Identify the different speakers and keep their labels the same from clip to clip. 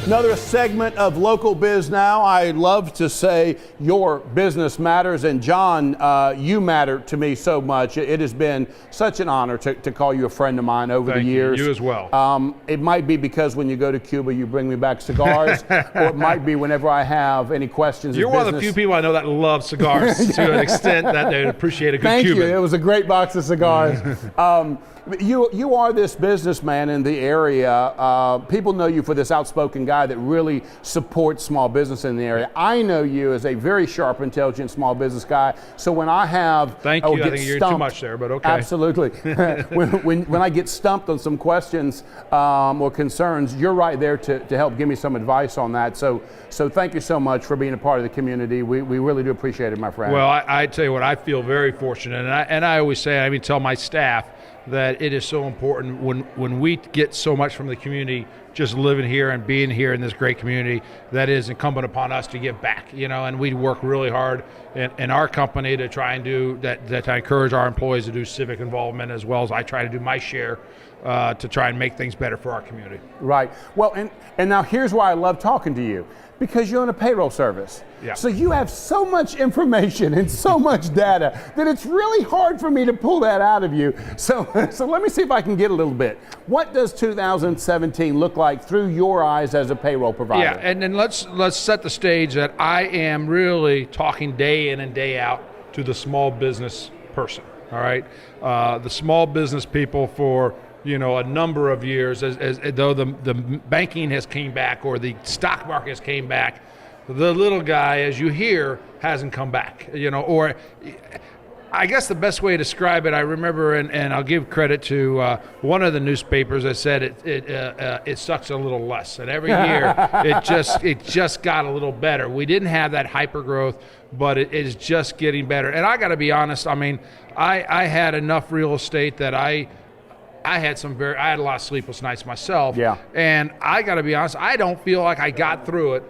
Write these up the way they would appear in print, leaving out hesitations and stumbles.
Speaker 1: Another segment of Local Biz Now. I love to say your business matters, and John, you matter to me so much. It has been such an honor to call you a friend of mine over the years.
Speaker 2: You as well.
Speaker 1: It might be because when you go to Cuba, you bring me back cigars, or it might be whenever I have any questions.
Speaker 2: You're one of the few people I know that love cigars to an extent that they appreciate a good
Speaker 1: Thank
Speaker 2: Cuban.
Speaker 1: you. It was a great box of cigars. You are this businessman in the area. People know you for this outspoken guy that really supports small business in the area. I know you as a very sharp, intelligent small business guy. So when I have,
Speaker 2: thank you. I think you're too much there, but okay.
Speaker 1: Absolutely. when I get stumped on some questions or concerns, you're right there to help give me some advice on that. So thank you so much for being a part of the community. We really do appreciate it, my friend.
Speaker 2: Well, I tell you what, I feel very fortunate, and I always say, I mean, tell my staff that it is so important when we get so much from the community, just living here and being here in this great community, that is incumbent upon us to give back, and we work really hard in our company to try and do that, to encourage our employees to do civic involvement, as well as I try to do my share to try and make things better for our community.
Speaker 1: Right. Well, and now here's why I love talking to you, because you're in a payroll service.
Speaker 2: Yeah.
Speaker 1: So you have so much information and so much data that it's really hard for me to pull that out of you. So let me see if I can get a little bit. What does 2017 look like through your eyes as a payroll provider?
Speaker 2: Yeah, and then let's set the stage that I am really talking day in and day out to the small business person, all right? The small business people for a number of years, as though the banking has came back or the stock market has came back, the little guy, as you hear, hasn't come back. Or I guess the best way to describe it, I remember, and I'll give credit to one of the newspapers that said it sucks a little less, and every year it just got a little better. We didn't have that hyper growth, but it is just getting better. And I got to be honest. I mean, I had enough real estate that I had a lot of sleepless nights myself. Yeah. And I got to be honest, I don't feel like I got through it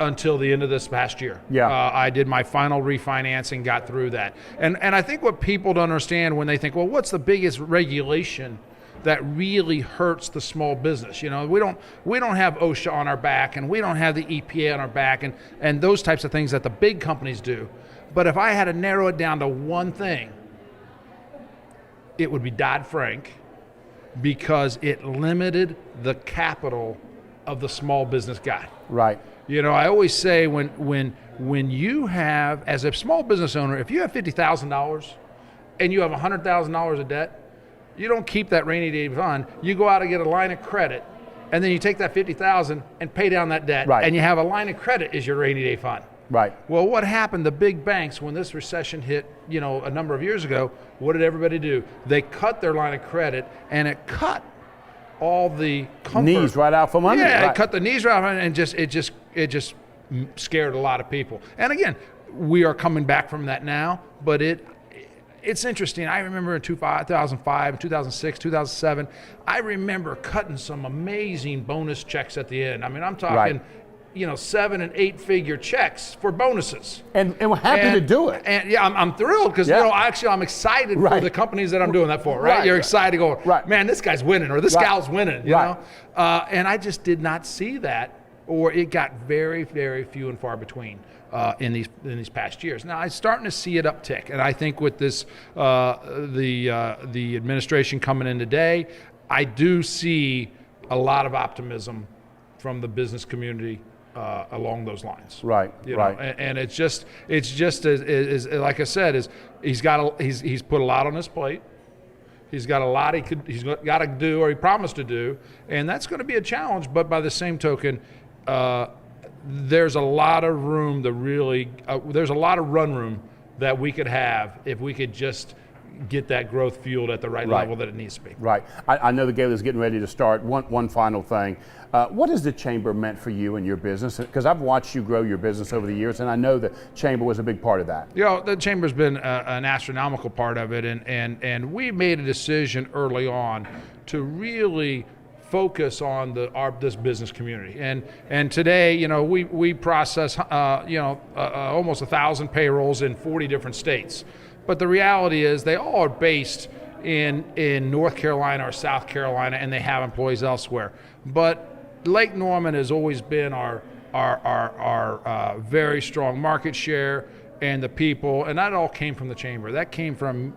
Speaker 2: until the end of this past year. Yeah. I did my final refinancing, got through that. And I think what people don't understand when they think, well, what's the biggest regulation that really hurts the small business? We don't have OSHA on our back, and we don't have the EPA on our back, and those types of things that the big companies do. But if I had to narrow it down to one thing, it would be Dodd-Frank, because it limited the capital of the small business guy.
Speaker 1: Right.
Speaker 2: I always say when you have, as a small business owner, if you have $50,000 and you have $100,000 of debt, you don't keep that rainy day fund. You go out and get a line of credit, and then you take that $50,000 and pay down that debt. Right. And you have a line of credit as your rainy day fund.
Speaker 1: Right.
Speaker 2: Well, what happened? The big banks, when this recession hit, a number of years ago, what did everybody do? They cut their line of credit, and it cut all the comfort.
Speaker 1: Knees right out from under.
Speaker 2: Yeah,
Speaker 1: right.
Speaker 2: It cut the knees right out, and it just scared a lot of people. And again, we are coming back from that now, but it's interesting. I remember in 2005, 2006, 2007, I remember cutting some amazing bonus checks at the end. I mean, I'm talking. Right. 7- and 8-figure checks for bonuses.
Speaker 1: And we're happy to do it.
Speaker 2: And yeah, I'm thrilled because, I'm excited for the companies that I'm doing that for, right? You're excited to go, man, this guy's winning, or this gal's winning, you know? And I just did not see that, or it got very, very few and far between in these past years. Now, I'm starting to see it uptick, and I think with this, the administration coming in today, I do see a lot of optimism from the business community along those lines,
Speaker 1: right?
Speaker 2: And it's just as like I said, he's put a lot on his plate. He's got a lot he's got to do, or he promised to do, and that's going to be a challenge. But by the same token, there's a lot of room to really there's a lot of run room that we could have if we could just get that growth fueled at the right level that it needs to be.
Speaker 1: Right. I know the Gala is getting ready to start. One final thing. What has the Chamber meant for you and your business? Because I've watched you grow your business over the years, and I know the Chamber was a big part of that.
Speaker 2: The Chamber's been an astronomical part of it, and we made a decision early on to really focus on this business community. And today, we process almost 1,000 payrolls in 40 different states. But the reality is they all are based in North Carolina or South Carolina, and they have employees elsewhere. But Lake Norman has always been our very strong market share and the people, and that all came from the chamber. That came from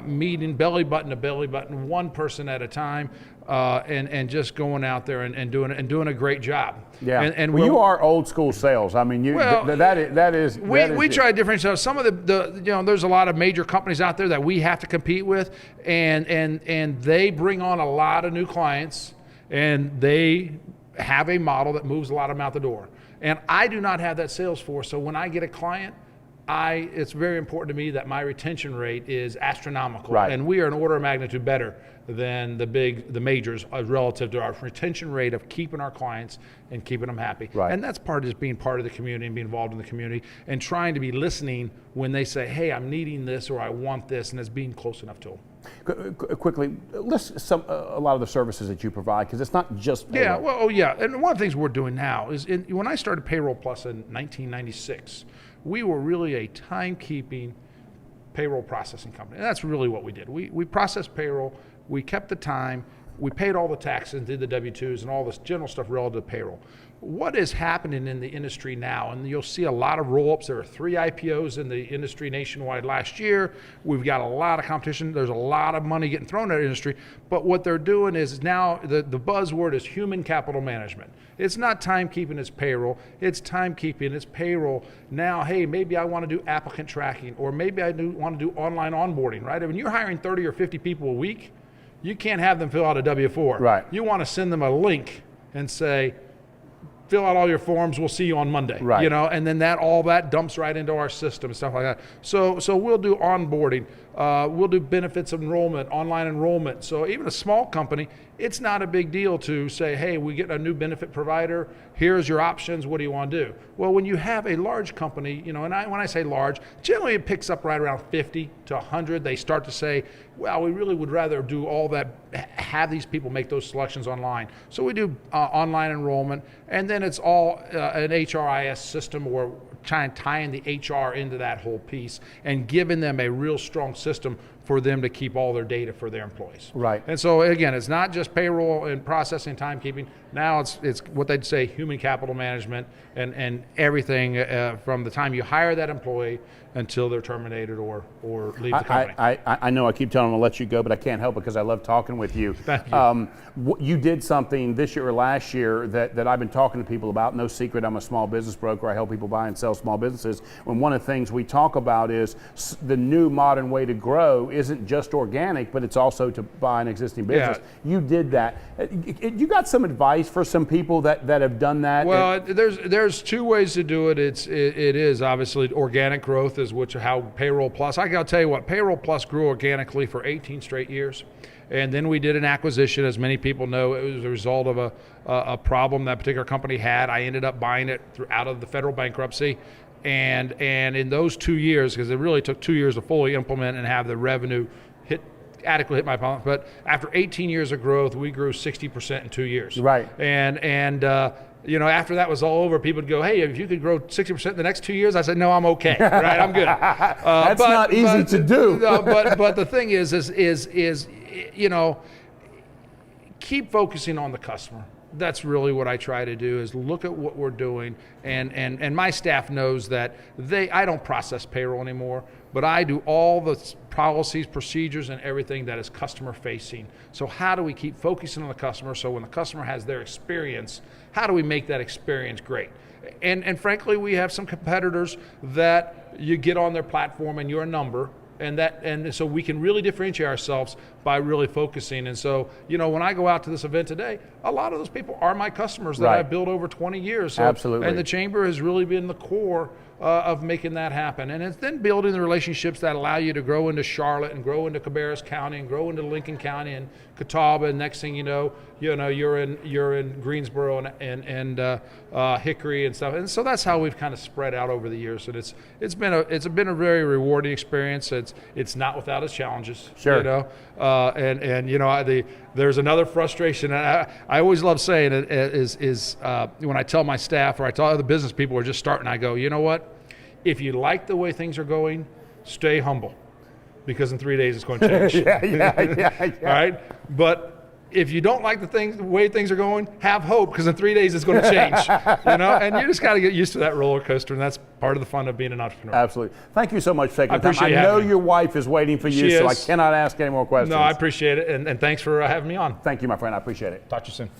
Speaker 2: meeting belly button to belly button, one person at a time, and just going out there and doing a great job.
Speaker 1: Yeah,
Speaker 2: and
Speaker 1: well, you are old school sales. I mean, that is.
Speaker 2: We try to differentiate. Some of there's a lot of major companies out there that we have to compete with, and they bring on a lot of new clients, and they have a model that moves a lot of them out the door. And I do not have that sales force, so when I get a client, it's very important to me that my retention rate is astronomical,
Speaker 1: right.
Speaker 2: And we are an order of magnitude better than the majors relative to our retention rate of keeping our clients and keeping them happy.
Speaker 1: Right.
Speaker 2: And that's part of just being part of the community and being involved in the community and trying to be listening when they say, hey, I'm needing this or I want this, and it's being close enough to them.
Speaker 1: Quickly, list a lot of the services that you provide, because it's not just payroll.
Speaker 2: And one of the things we're doing now is when I started PayrollPlus in 1996, we were really a timekeeping payroll processing company. And that's really what we did. We processed payroll, we kept the time, we paid all the taxes and did the W-2s and all this general stuff relative to payroll. What is happening in the industry now, and you'll see a lot of roll-ups. There are 3 IPOs in the industry nationwide last year. We've got a lot of competition. There's a lot of money getting thrown at the industry. But what they're doing is now the buzzword is human capital management. It's not timekeeping, it's payroll. It's timekeeping, it's payroll. Now, hey, maybe I want to do applicant tracking, or maybe I want to do online onboarding, right? I mean, you're hiring 30 or 50 people a week. You can't have them fill out a W-4.
Speaker 1: Right.
Speaker 2: You want to send them a link and say, fill out all your forms, we'll see you on Monday.
Speaker 1: Right.
Speaker 2: And then all that dumps right into our system and stuff like that. So we'll do onboarding, we'll do benefits enrollment, online enrollment. So even a small company, it's not a big deal to say, hey, we get a new benefit provider, here's your options, what do you want to do? Well, when you have a large company, and when I say large, generally it picks up right around 50 to 100. They start to say, well, we really would rather do all that, have these people make those selections online. So we do online enrollment, and then it's all an HRIS system, or tying the HR into that whole piece and giving them a real strong system for them to keep all their data for their employees.
Speaker 1: Right.
Speaker 2: And so again, it's not just payroll and processing, timekeeping. Now it's what they'd say human capital management and everything from the time you hire that employee until they're terminated or leave the company.
Speaker 1: I know I keep telling them to let you go, but I can't help it because I love talking with you.
Speaker 2: Thank you.
Speaker 1: You did something this year or last year that I've been talking to people about. No secret, I'm a small business broker. I help people buy and sell small businesses. And one of the things we talk about is the new modern way to grow isn't just organic, but it's also to buy an existing business. Yeah. You did that. You got some advice for some people that have done that?
Speaker 2: Well, there's 2 ways to do it. It is obviously organic growth is how PayrollPlus. I got to tell you what, PayrollPlus grew organically for 18 straight years. And then we did an acquisition. As many people know, it was a result of a problem that particular company had. I ended up buying it out of the federal bankruptcy. And in those 2 years, because it really took 2 years to fully implement and have the revenue adequately hit my balance, but after 18 years of growth, we grew 60% in 2 years.
Speaker 1: Right.
Speaker 2: And after that was all over, people would go, hey, if you could grow 60% the next 2 years, I said, no, I'm okay, right? I'm good.
Speaker 1: That's not easy to do.
Speaker 2: But the thing is, keep focusing on the customer. That's really what I try to do, is look at what we're doing, and my staff knows that I don't process payroll anymore, but I do all the policies, procedures, and everything that is customer facing. So how do we keep focusing on the customer, so when the customer has their experience, how do we make that experience great? And frankly, we have some competitors that you get on their platform and you're a number, and so we can really differentiate ourselves by really focusing. And so, when I go out to this event today, a lot of those people are my customers that I've built over 20 years. So,
Speaker 1: absolutely.
Speaker 2: And the Chamber has really been the core of making that happen. And it's then building the relationships that allow you to grow into Charlotte and grow into Cabarrus County and grow into Lincoln County and Catawba. And next thing you know, you're in Greensboro and Hickory and stuff. And so that's how we've kind of spread out over the years. And it's been a very rewarding experience. It's not without its challenges.
Speaker 1: Sure.
Speaker 2: There's another frustration. I always love saying it is when I tell my staff or I tell other business people who are just starting, I go, you know what? If you like the way things are going, stay humble, because in 3 days it's going to change.
Speaker 1: Yeah.
Speaker 2: All right? But if you don't like the way things are going, have hope, because in 3 days it's going to change. And you just got to get used to that roller coaster, and that's part of the fun of being an entrepreneur.
Speaker 1: Absolutely. Thank you so much for taking the time.
Speaker 2: appreciate
Speaker 1: I know
Speaker 2: having me.
Speaker 1: your wife is waiting for you,
Speaker 2: She
Speaker 1: so I
Speaker 2: is.
Speaker 1: cannot ask any more questions.
Speaker 2: No, I appreciate it, and thanks for having me on.
Speaker 1: Thank you, my friend. I appreciate it.
Speaker 2: Talk to you soon.